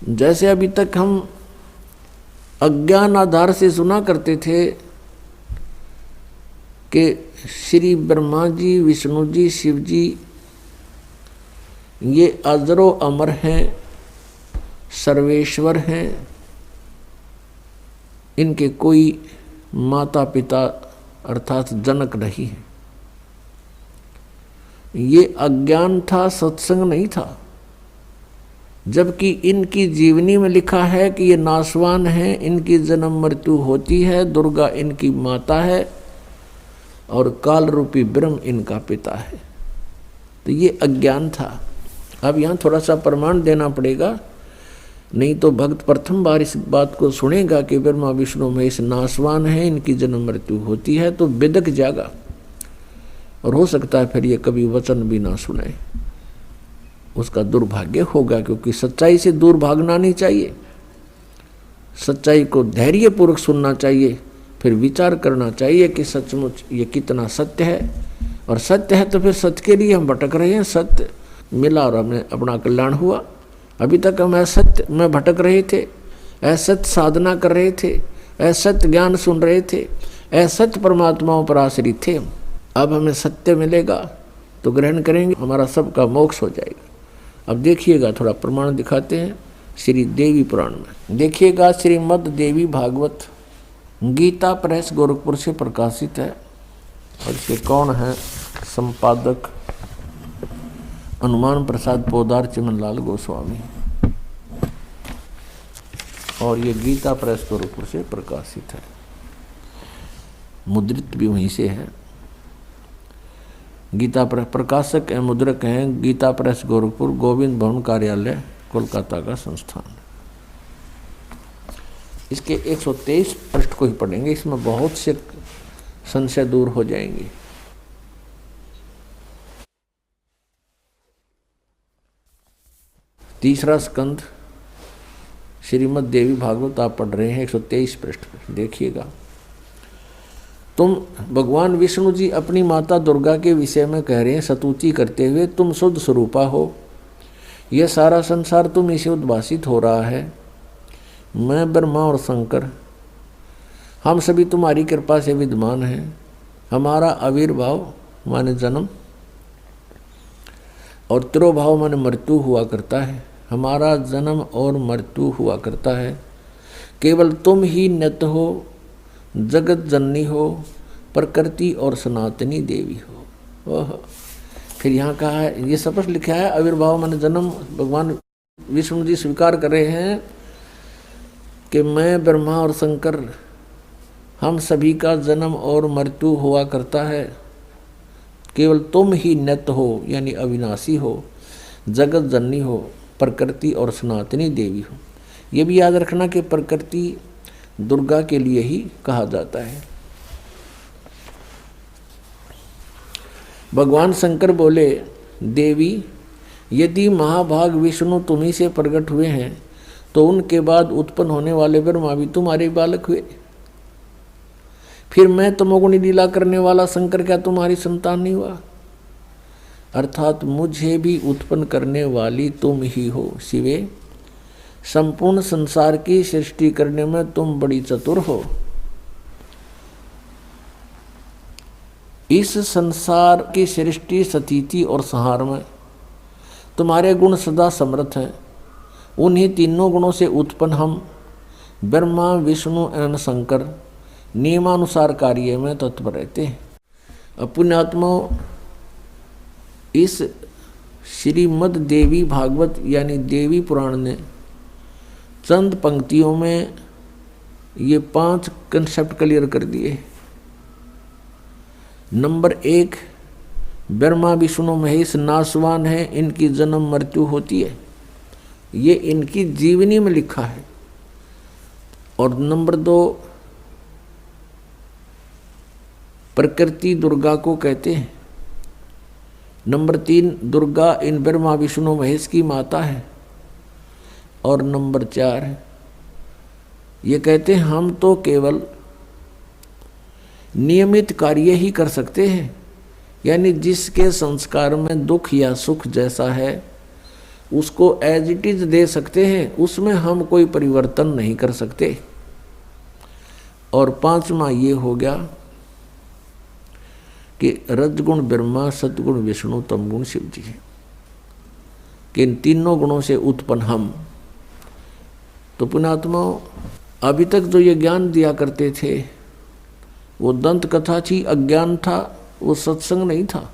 जैसे अभी तक हम अज्ञान आधार से सुना करते थे कि श्री ब्रह्मा जी, विष्णु जी, शिव जी ये अजरो अमर हैं, सर्वेश्वर हैं, इनके कोई माता पिता अर्थात जनक नहीं है। ये अज्ञान था, सत्संग नहीं था। जबकि इनकी जीवनी में लिखा है कि ये नाशवान है, इनकी जन्म मृत्यु होती है, दुर्गा इनकी माता है और काल रूपी ब्रह्म इनका पिता है। तो ये अज्ञान था। अब यहाँ थोड़ा सा प्रमाण देना पड़ेगा, नहीं तो भक्त प्रथम बार इस बात को सुनेगा कि ब्रह्मा विष्णु महेश नाशवान है, इनकी जन्म मृत्यु होती है, तो बिदक जाएगा और हो सकता है फिर ये कभी वचन भी ना सुने। उसका दुर्भाग्य होगा, क्योंकि सच्चाई से दूर भागना नहीं चाहिए। सच्चाई को धैर्यपूर्वक सुनना चाहिए, फिर विचार करना चाहिए कि सचमुच ये कितना सत्य है। और सत्य है तो फिर सत्य के लिए हम भटक रहे हैं। सत्य मिला और हमें अपना कल्याण हुआ। अभी तक हम असत्य में भटक रहे थे, असत्य साधना कर रहे थे, असत्य ज्ञान सुन रहे थे, असत्य परमात्माओं पर आश्रित थे। अब हमें सत्य मिलेगा तो ग्रहण करेंगे, हमारा सबका मोक्ष हो जाएगा। अब देखिएगा, थोड़ा प्रमाण दिखाते हैं श्री देवी पुराण में। देखिएगा, श्रीमद् देवी भागवत गीता प्रेस गोरखपुर से प्रकाशित है। और इसके कौन है संपादक? हनुमान प्रसाद पोदार चिमनलाल गोस्वामी। और ये गीता प्रेस गोरखपुर से प्रकाशित है, मुद्रित भी वहीं से है। गीता प्रेस प्रकाशक एवं मुद्रक हैं गीता प्रेस गोरखपुर, गोविंद भवन कार्यालय, कोलकाता का संस्थान। इसके 123 पृष्ठ को ही पढ़ेंगे, इसमें बहुत से संशय दूर हो जाएंगे। तीसरा स्कंध श्रीमद् देवी भागवत आप पढ़ रहे हैं, 123 पृष्ठ पर देखिएगा। तुम भगवान विष्णु जी अपनी माता दुर्गा के विषय में कह रहे हैं स्तुति करते हुए, तुम शुद्ध स्वरूपा हो, यह सारा संसार तुम इसे उद्भासित हो रहा है। मैं ब्रह्मा और शंकर हम सभी तुम्हारी कृपा से विद्यमान हैं। हमारा आविर्भाव माने जन्म और तिरोभाव माने मृत्यु हुआ करता है। हमारा जन्म और मृत्यु हुआ करता है। केवल तुम ही नित्य हो, जगत जननी हो, प्रकृति और सनातनी देवी हो। ओह, फिर यहाँ कहा है, ये स्पष्ट लिखा है आविर्भाव माने जन्म। भगवान विष्णु जी स्वीकार कर रहे हैं कि मैं ब्रह्मा और शंकर हम सभी का जन्म और मृत्यु हुआ करता है। केवल तुम ही नित्य हो यानी अविनाशी हो, जगत जननी हो, प्रकृति और सनातनी देवी हो। ये भी याद रखना कि प्रकृति दुर्गा के लिए ही कहा जाता है। भगवान शंकर बोले, देवी यदि महाभाग विष्णु तुम्ही से प्रकट हुए हैं तो उनके बाद उत्पन्न होने वाले ब्रह्मा भी तुम्हारे बालक हुए। फिर मैं तमोगुणी लीला करने वाला शंकर क्या तुम्हारी संतान नहीं हुआ? अर्थात मुझे भी उत्पन्न करने वाली तुम ही हो शिवे। संपूर्ण संसार की सृष्टि करने में तुम बड़ी चतुर हो। इस संसार की सृष्टि, स्थिति और संहार में तुम्हारे गुण सदा समर्थ हैं। उन्हीं तीनों गुणों से उत्पन्न हम ब्रह्मा, विष्णु एवं शंकर नियमानुसार कार्य में तत्पर रहते हैं। पुण्यात्मा, इस श्रीमद् देवी भागवत यानी देवी पुराण ने चंद पंक्तियों में ये 5 कंसेप्ट क्लियर कर दिए। नंबर 1, ब्रह्मा विष्णु महेश नाशवान है, इनकी जन्म मृत्यु होती है, ये इनकी जीवनी में लिखा है। और नंबर 2, प्रकृति दुर्गा को कहते हैं। नंबर 3, दुर्गा इन ब्रह्मा विष्णु महेश की माता है। और नंबर 4, ये कहते हैं हम तो केवल नियमित कार्य ही कर सकते हैं, यानी जिसके संस्कार में दुख या सुख जैसा है उसको एज इट इज दे सकते हैं, उसमें हम कोई परिवर्तन नहीं कर सकते। और पांचवा ये हो गया कि रजगुण ब्रह्मा, सतगुण विष्णु, तमगुण शिव जी, कि इन तीनों गुणों से उत्पन्न हम। तो पुण्यात्माओं, अभी तक जो ये ज्ञान दिया करते थे वो दंत कथा थी, अज्ञान था, वो सत्संग नहीं था।